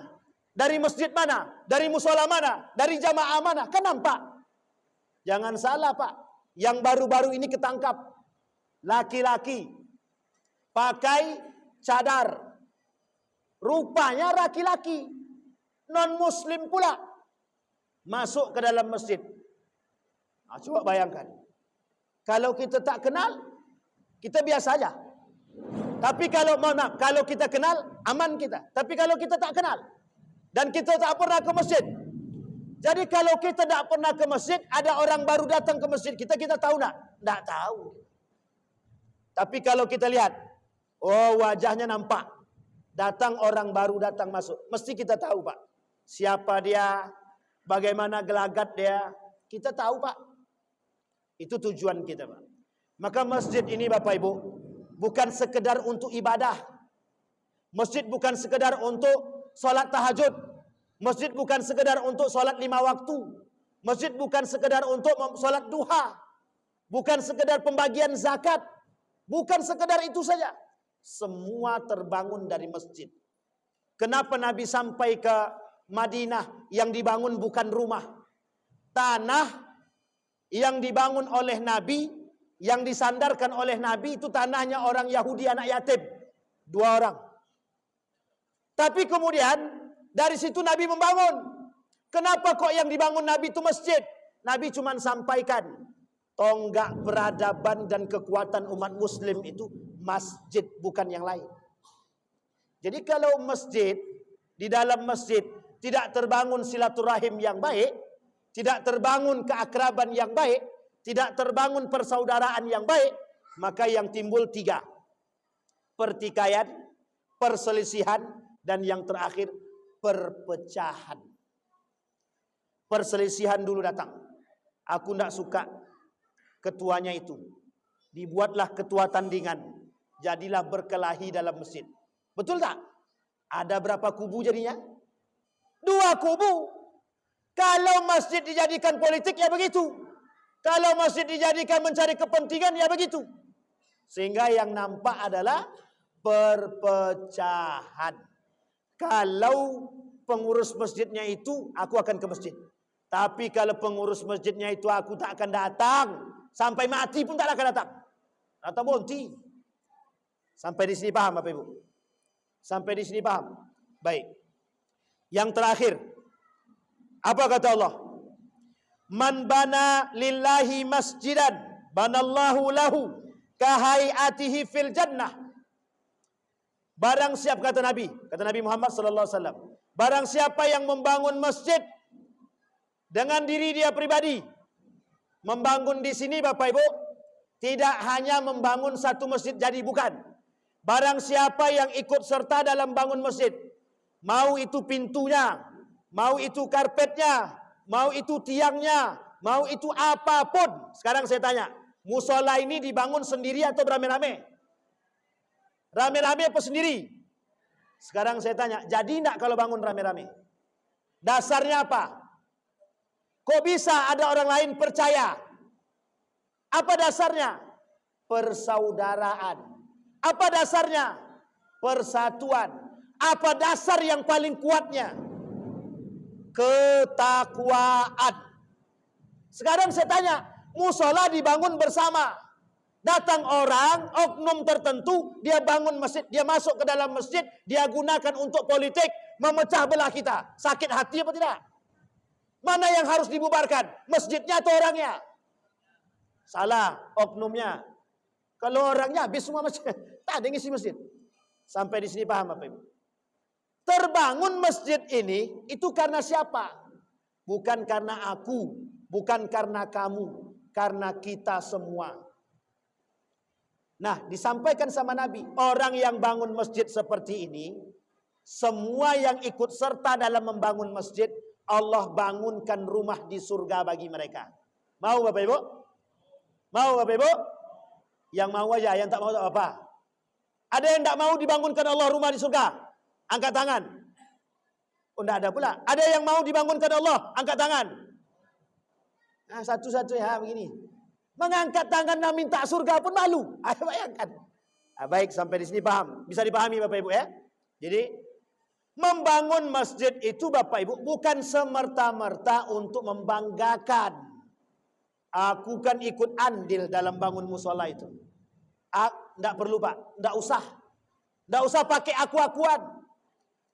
Dari masjid mana? Dari musola mana? Dari jamaah mana? Kan nampak? Jangan salah, Pak. Yang baru-baru ini ketangkap. Laki-laki. Pakai cadar. Rupanya laki-laki. Non-muslim pula. Masuk ke dalam masjid. Coba bayangkan. Kalau kita tak kenal, kita biasa aja. Tapi kalau kalau kita kenal, aman kita. Tapi kalau kita tak kenal, dan kita tak pernah ke masjid. Jadi kalau kita tak pernah ke masjid, ada orang baru datang ke masjid kita tahu tak? Tak tahu. Tapi kalau kita lihat, wajahnya nampak. Datang orang baru datang masuk. Mesti kita tahu, Pak. Siapa dia, bagaimana gelagat dia. Kita tahu, Pak. Itu tujuan kita, Pak. Maka masjid ini, Bapak Ibu, bukan sekedar untuk ibadah. Masjid bukan sekedar untuk sholat tahajud. Masjid bukan sekedar untuk sholat 5 waktu. Masjid bukan sekedar untuk sholat duha. Bukan sekedar pembagian zakat. Bukan sekedar itu saja. Semua terbangun dari masjid. Kenapa Nabi sampai ke Madinah yang dibangun bukan rumah? Tanah yang dibangun oleh Nabi, yang disandarkan oleh Nabi itu tanahnya orang Yahudi anak yatim. 2 orang. Tapi kemudian dari situ Nabi membangun. Kenapa kok yang dibangun Nabi itu masjid? Nabi cuma sampaikan tonggak peradaban dan kekuatan umat muslim itu masjid, bukan yang lain. Jadi kalau masjid, di dalam masjid tidak terbangun silaturahim yang baik, tidak terbangun keakraban yang baik, tidak terbangun persaudaraan yang baik, maka yang timbul 3. Pertikaian, perselisihan, dan yang terakhir perpecahan. Perselisihan dulu datang. Aku tidak suka ketuanya itu. Dibuatlah ketua tandingan. Jadilah berkelahi dalam masjid. Betul tak? Ada berapa kubu jadinya? 2 kubu. Kalau masjid dijadikan politik ya begitu. Kalau masjid dijadikan mencari kepentingan, ya begitu. Sehingga yang nampak adalah perpecahan. Kalau pengurus masjidnya itu, aku akan ke masjid. Tapi kalau pengurus masjidnya itu, aku tak akan datang. Sampai mati pun tak akan datang. Atau bonti. Sampai di sini paham Bapak Ibu? Sampai di sini paham? Baik. Yang terakhir, apa kata Allah? Man bana lillahi masjidan banallahu lahu kahayatihi fil jannah. Barang siapa, kata Nabi Muhammad sallallahu alaihi wasallam, barang siapa yang membangun masjid dengan diri dia pribadi. Membangun di sini Bapak Ibu tidak hanya membangun satu masjid jadi, bukan. Barang siapa yang ikut serta dalam bangun masjid, mau itu pintunya, mau itu karpetnya, mau itu tiangnya, mau itu apapun. Sekarang saya tanya, musola ini dibangun sendiri atau beramai-ramai? Rame-rame apa sendiri? Sekarang saya tanya, jadi enggak kalau bangun rame-rame? Dasarnya apa? Kok bisa ada orang lain percaya? Apa dasarnya? Persaudaraan. Apa dasarnya? Persatuan. Apa dasar yang paling kuatnya? Ketakwaan. Sekarang saya tanya, musola dibangun bersama. Datang orang, oknum tertentu, dia bangun masjid, dia masuk ke dalam masjid, dia gunakan untuk politik, memecah belah kita. Sakit hati apa tidak? Mana yang harus dibubarkan? Masjidnya atau orangnya? Salah, oknumnya. Kalau orangnya, habis semua masjid. Tak ada ngisi masjid. Sampai di sini paham Bapak Ibu? Terbangun masjid ini, itu karena siapa? Bukan karena aku, bukan karena kamu, karena kita semua. Nah, disampaikan sama Nabi, orang yang bangun masjid seperti ini, semua yang ikut serta dalam membangun masjid, Allah bangunkan rumah di surga bagi mereka. Mau Bapak Ibu? Mau Bapak Ibu? Yang mau aja, yang tak mau tak apa. Ada yang tak mau dibangunkan Allah rumah di surga? Angkat tangan. Oh, tidak ada pula. Ada yang mau dibangunkan Allah? Angkat tangan. Nah, satu-satu ya begini. Mengangkat tangan dan minta surga pun malu. Ayo bayangkan. Nah, baik, sampai di sini paham. Bisa dipahami Bapak Ibu ya? Jadi membangun masjid itu Bapak Ibu bukan semerta-merta untuk membanggakan. Aku kan ikut andil dalam bangun musola itu. Tidak perlu Pak, tidak usah. Tidak usah pakai aku-akuan.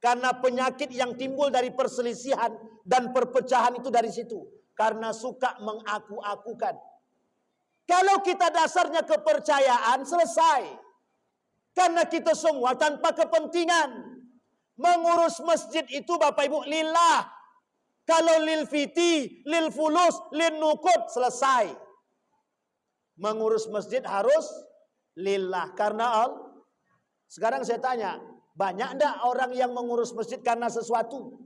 Karena penyakit yang timbul dari perselisihan dan perpecahan itu dari situ. Karena suka mengaku-akukan. Kalau kita dasarnya kepercayaan, selesai. Karena kita semua tanpa kepentingan. Mengurus masjid itu Bapak Ibu lillah. Kalau lil fiti, lil fulus, lil nukut, selesai. Mengurus masjid harus lillah. Karena Allah. Sekarang saya tanya, banyak enggak orang yang mengurus masjid karena sesuatu?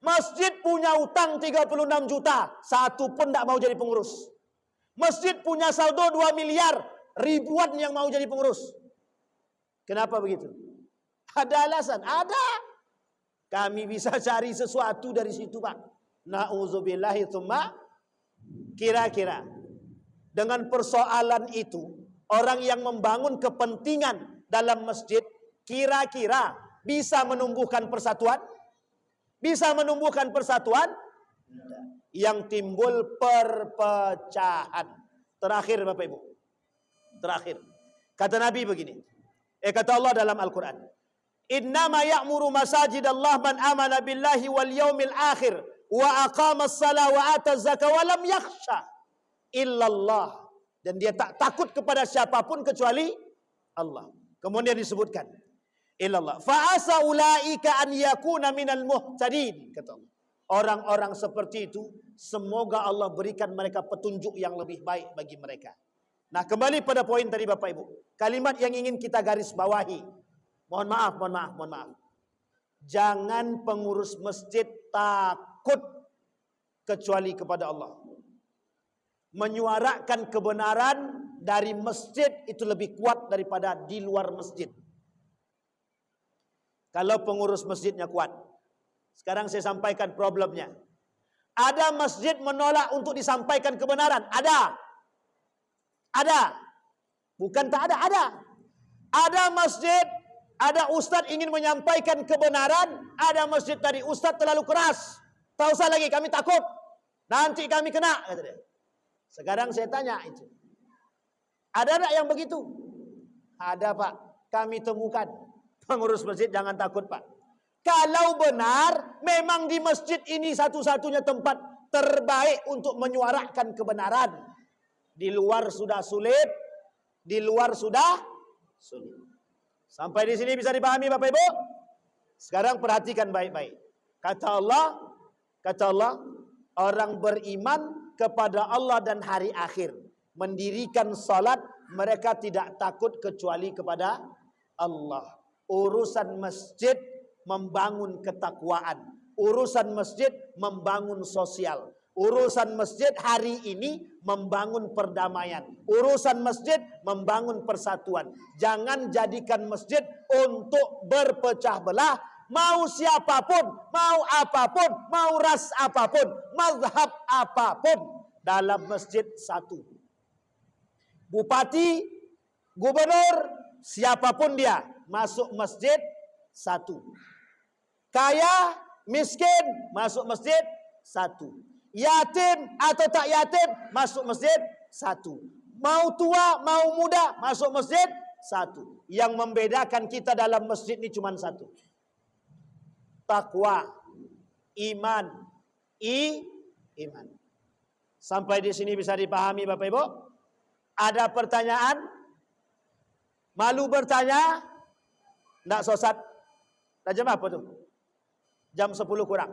Masjid punya utang 36 juta, satu pun enggak mau jadi pengurus. Masjid punya saldo 2 miliar, ribuan yang mau jadi pengurus. Kenapa begitu? Ada alasan? Ada. Kami bisa cari sesuatu dari situ Pak. Na'udzubillahi tsumma. Kira-kira dengan persoalan itu, orang yang membangun kepentingan dalam masjid, kira-kira bisa menumbuhkan persatuan? Bisa menumbuhkan persatuan? Yang timbul perpecahan. Terakhir Bapak Ibu. Terakhir. Kata Nabi begini. Kata Allah dalam Al-Quran. Innama ya'muru masajidallah man amana billahi wal yaumil akhir wa aqama as-salah wa ata zakah wa lam yakhsha illallah. Dan dia tak takut kepada siapapun kecuali Allah. Kemudian disebutkan illallah. Fa asa ulaika an yakuna minal muhtadin, kata Allah. Orang-orang seperti itu semoga Allah berikan mereka petunjuk yang lebih baik bagi mereka. Nah, kembali pada poin tadi Bapak Ibu. Kalimat yang ingin kita garis bawahi. Mohon maaf. Jangan pengurus masjid takut kecuali kepada Allah. Menyuarakan kebenaran dari masjid itu lebih kuat daripada di luar masjid. Kalau pengurus masjidnya kuat. Sekarang saya sampaikan problemnya. Ada masjid menolak untuk disampaikan kebenaran? Ada. Ada. Bukan tak ada, ada. Ada masjid, ada ustadz ingin menyampaikan kebenaran, ada masjid tadi ustadz terlalu keras. Tak usah lagi, kami takut. Nanti kami kena, kata dia. Sekarang saya tanya itu. Ada tak yang begitu? Ada, Pak. Kami temukan. Pengurus masjid jangan takut, Pak. Kalau benar, memang di masjid ini satu-satunya tempat terbaik untuk menyuarakan kebenaran. Di luar sudah sulit, di luar sudah sulit. Sampai di sini bisa dipahami Bapak Ibu? Sekarang perhatikan baik-baik. Kata Allah, orang beriman kepada Allah dan hari akhir, mendirikan salat, mereka tidak takut kecuali kepada Allah. Urusan masjid membangun ketakwaan. Urusan masjid membangun sosial. Urusan masjid hari ini membangun perdamaian. Urusan masjid membangun persatuan. Jangan jadikan masjid untuk berpecah belah. Mau siapapun, mau apapun, mau ras apapun, mazhab apapun, dalam masjid satu. Bupati, gubernur, siapapun dia, masuk masjid satu. Kaya, miskin, masuk masjid satu. Yatim atau tak yatim, masuk masjid satu. Mau tua, mau muda, masuk masjid satu. Yang membedakan kita dalam masjid ini cuma satu. Takwa, iman, iman. Sampai di sini bisa dipahami Bapak Ibu? Ada pertanyaan? Malu bertanya? Tidak sosat. Dah jam apa tu? Jam 10 kurang.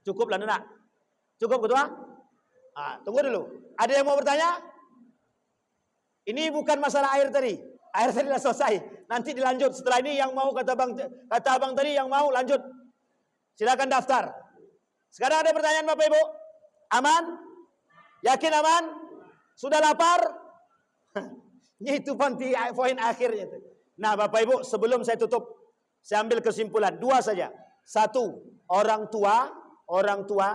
Cukup lah nak? Cukup ketua? Tunggu dulu. Ada yang mau bertanya? Ini bukan masalah air tadi. Air tadi sudah selesai. Nanti dilanjut. Setelah ini yang mau kata abang tadi yang mau lanjut. Silakan daftar. Sekarang ada pertanyaan Bapak Ibu? Aman? Yakin aman? Sudah lapar? Itu poin akhirnya. Nah Bapak Ibu, sebelum saya tutup, saya ambil kesimpulan. 2 saja. 1, orang tua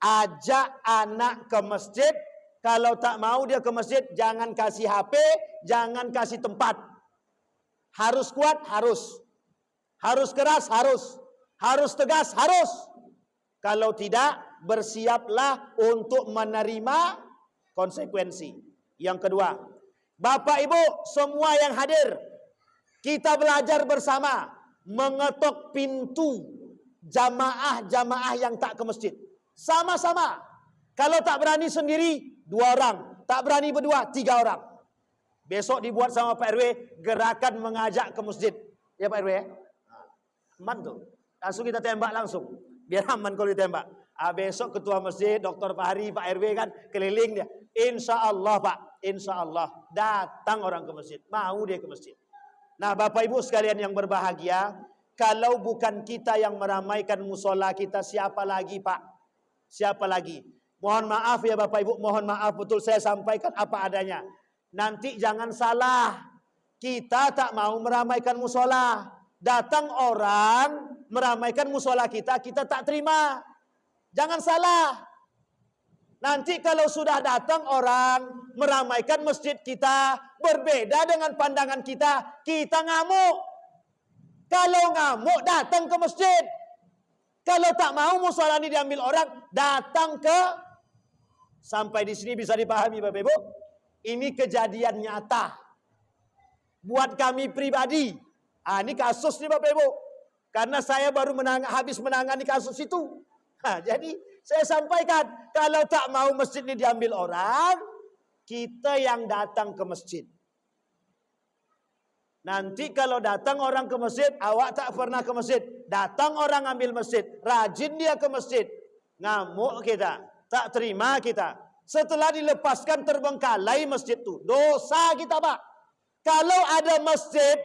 ajak anak ke masjid. Kalau tak mau dia ke masjid, jangan kasih HP, jangan kasih tempat. Harus kuat, harus. Harus keras, harus. Harus tegas, harus. Kalau tidak, bersiaplah untuk menerima konsekuensi. Yang kedua, Bapak Ibu semua yang hadir, kita belajar bersama mengetok pintu jamaah-jamaah yang tak ke masjid. Sama-sama. Kalau tak berani sendiri, 2 orang. Tak berani berdua, 3 orang. Besok dibuat sama Pak RW gerakan mengajak ke masjid. Ya Pak RW ya? Aman tuh. Langsung kita tembak langsung. Biar aman kalau ditembak. Besok ketua masjid, Dr. Fahri, Pak RW kan keliling dia. Insya Allah Pak, insya Allah datang orang ke masjid. Mau dia ke masjid. Nah Bapak Ibu sekalian yang berbahagia, kalau bukan kita yang meramaikan musola kita, siapa lagi Pak? Siapa lagi? Mohon maaf ya Bapak Ibu, mohon maaf betul saya sampaikan apa adanya. Nanti jangan salah, kita tak mau meramaikan musola. Datang orang meramaikan musola kita, kita tak terima. Jangan salah. Nanti kalau sudah datang orang meramaikan masjid kita, berbeda dengan pandangan kita, kita ngamuk. Kalau ngamuk datang ke masjid. Kalau tak mau musola ini diambil orang, datang ke. Sampai di sini bisa dipahami Bapak Ibu. Ini kejadian nyata. Buat kami pribadi. Ini kasus nih Bapak Ibu. Karena saya baru habis menangani kasus itu. Jadi saya sampaikan. Kalau tak mau masjid ini diambil orang, kita yang datang ke masjid. Nanti kalau datang orang ke masjid, awak tak pernah ke masjid. Datang orang ambil masjid. Rajin dia ke masjid. Ngamuk kita. Tak terima kita. Setelah dilepaskan terbengkalai masjid itu. Dosa kita Pak. Kalau ada masjid,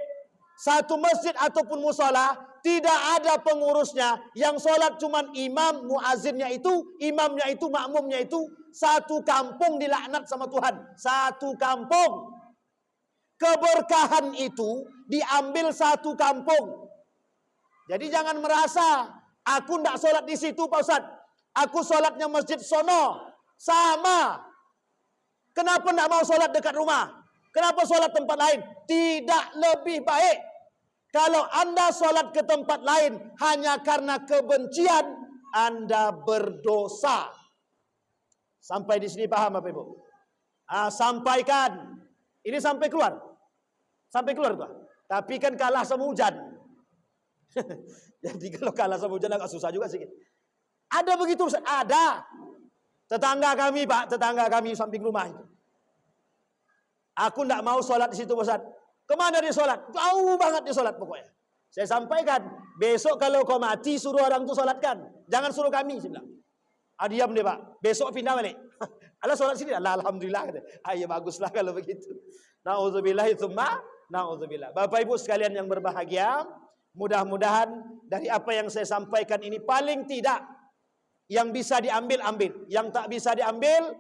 satu masjid ataupun musola, tidak ada pengurusnya. Yang sholat cuma imam, muazinnya itu, imamnya itu, makmumnya itu. Satu kampung dilaknat sama Tuhan. Satu kampung. Keberkahan itu diambil satu kampung. Jadi jangan merasa, aku tidak sholat di situ Pak Ustaz. Aku sholatnya masjid sono. Sama. Kenapa tidak mau sholat dekat rumah? Kenapa sholat tempat lain? Tidak lebih baik. Kalau Anda sholat ke tempat lain hanya karena kebencian, Anda berdosa. Sampai di sini paham Bapak Ibu? Sampaikan. Ini sampai keluar. Sampai keluar Pak. Tapi kan kalah sama hujan. Jadi kalau kalah sama hujan agak susah juga sedikit. Ada begitu? Ada. Tetangga kami Pak, tetangga kami samping rumah itu. Aku tidak mau sholat di situ Ustaz. Kemana dia sholat? Jauh banget dia sholat pokoknya. Saya sampaikan, besok kalau kau mati suruh orang itu sholatkan. Jangan suruh kami, saya bilang. Diam deh Pak, besok pindah balik. Allah sholat sini, Alhamdulillah. Ya baguslah kalau begitu. Na'udzubillah tsumma na'udzubillah. Bapak Ibu sekalian yang berbahagia, mudah-mudahan dari apa yang saya sampaikan ini paling tidak yang bisa diambil, ambil. Yang tak bisa diambil,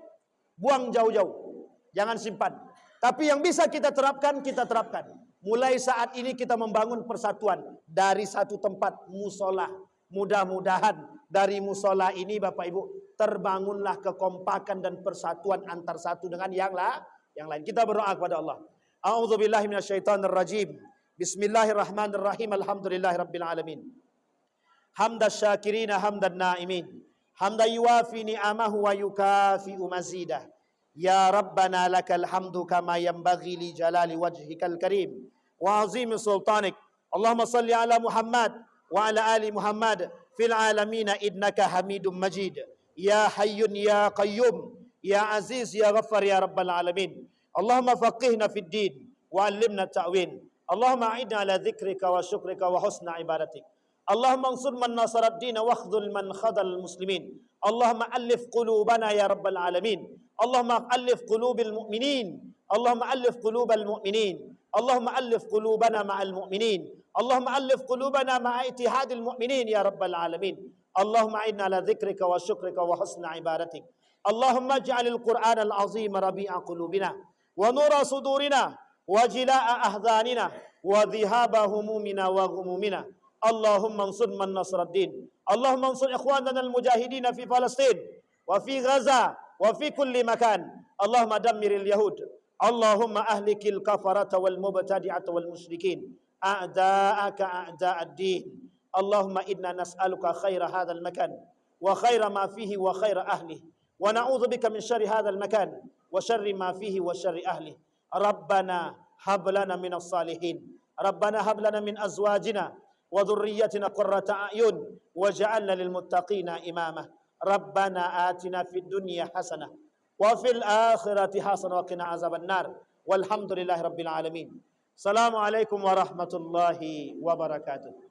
buang jauh-jauh. Jangan simpan. Tapi yang bisa kita terapkan, kita terapkan. Mulai saat ini kita membangun persatuan dari satu tempat musola. Mudah-mudahan dari musola ini Bapak Ibu terbangunlah kekompakan dan persatuan antar satu dengan yang lain. Kita berdoa kepada Allah. A'udzubillahi minasyaitonirrajim. Bismillahirrahmanirrahim. Alhamdulillahirabbil alamin. Hamdas syakirina hamdan naimin. Hamda yuwafi ni'amahu wa yukafi'u mazidah. Ya Rabbana lakal hamdu kama yanbaghi li jalali wajhikal karim wa azimi sultanik. Allahumma salli ala Muhammad wa ala ali Muhammad fil alamin innaka Hamidum Majid. Ya Hayyun ya Qayyum ya Aziz ya Ghaffar ya Rabbal alamin. Allahumma faqihna fid din wa 'allimna ta'wil. Allahumma a'idna ala dzikrika wa syukrika wa husna ibadatik. Allahumma ansur man nasara ad-din wa akhdhul man khadal muslimin. Allahumma alif qulubana ya Rabbal alamin. Allahumma alif qulubil mu'minin. Allahumma alif qulubal mu'minin. Allahumma alif qulubana ma'al mu'minin. Allahumma alif qulubana ma'a ittihadil mu'minin ya Rabbal alamin. Allahumma a'inna ala dzikrika wa syukrika wa husna ibadatik. Allahumma ij'alil Qur'anal azim rabi'a qulubina wa nura sudurina wa jilaa'a ahzanina wa dhihaba humumina wa ghumumina. Allahumma ansur man nasraddin. Allahumma ansur ikhwanana al-mujahidin fi Palestin wa fi Gaza wa fi kulli makan. Allahumma dammiril yahud. Allahumma ahlikil kafarata wal mubtadi'ata wal musyrikin. A'da'aka a'da'ad din. Allahumma inna nas'aluka khaira hadzal makan wa khaira ma fihi wa khaira ahlihi wa na'udzu bika min syarri hadzal makan wa syarri ma fihi wa syarri ahlihi. Rabbana hab lana minas salihin. Rabbana hab lana min azwajina wa dhurriyyatina qurrata a'yun waj'alna lil muttaqina imama. Rabbana atina fid dunya hasanah wa fil akhirati hasanah wa qina azabannar. Walhamdulillahi rabbil alamin. Assalamualaikum warahmatullahi wabarakatuh.